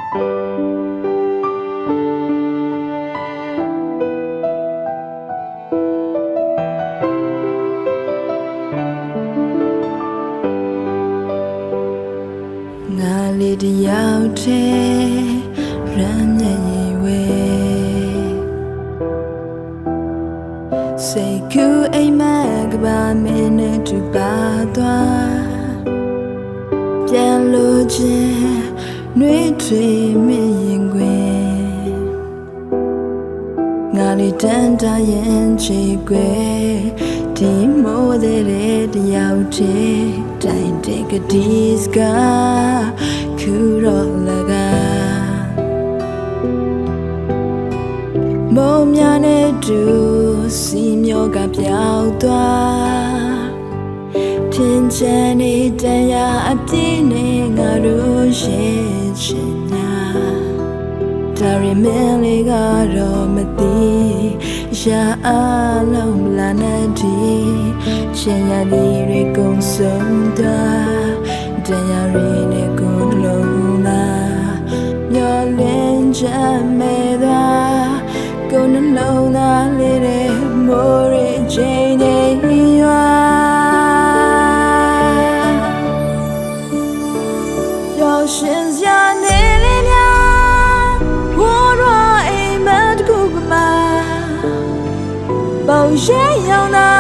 ငါလေးတယောက်တည်းရမ်းမြေဝဲစိတ်ကူးအိမ်မက်ကပါမင်းနဲ့တူပါသွားပြန်လို့ချင်းနှွေးထွေမရင်ခွေငါလေးတန်တရင်ချေခွေဒီမိုးတဲ့တယောက်တည်းတိုင်တဲ့ကဒီစကခူရောလကမောမြနဲ့တူစီမျိုးကပြောင်းသွားထင်ချင်နေတဲ့ရအပြည့်နဲ့ငါတို့ရှိချင်ညာဒါရီမင်းလေးကတော့မသိရှာအလုံးလာနေဒီချင်ရသည်တွေကုန်ဆုံးသွားတရားရီနဲ့ကိုလုံးလာညော်လင်းချမဲ့သွားကိုနှလုံးသားလေးတွေမိုးရိတ်ချိန်တွေရွာရောက်ရှင်စရာနေလေးများဝေါ်ရောအိမ်မက်တကူကမှာပေါရဲရောင်သာ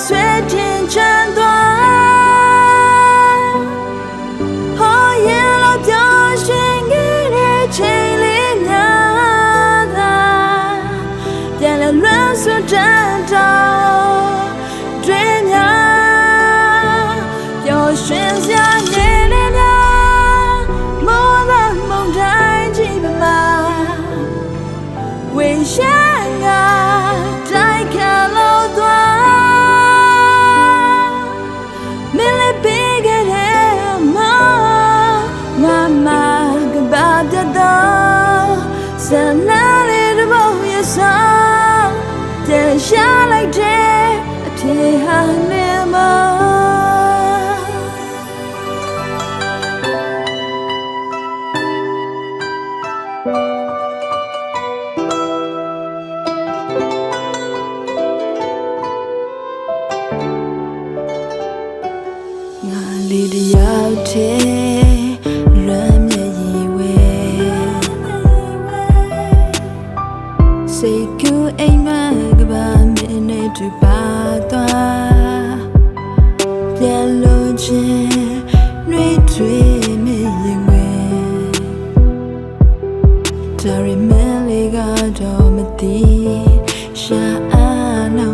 ဆွဲတင်ချမ်းသွားဟောရင်လို့ပြောရှင်ခဲ့တဲ့ချိန်လေးများသာပြန်လဲလွမ်းစွတ်တန်တော့တွင်များပျော်ရွှင်စရာနေလေးများမောသာမုန်တိုင်းကြီးပမာဝေရှန်ကတိုက်ခါလို့သွားမင်းလေးပေးခဲ့တဲ့မမကဘာပြတော့စနာလေးတဘောရစားပြန်ရှာလိုက်တဲ့အထင်ဟာနေမငါလေးတယောက်တည်းရမ်းမြေဝဲစိတ်ကူးအိမ်မက်ကပါမင်းနဲ့တူပါသွားပြန်လို့ချင်းနှွေးထွေးမရင်ခွေဒါရီမင်းလေးကတော့မသိရှာအလုံး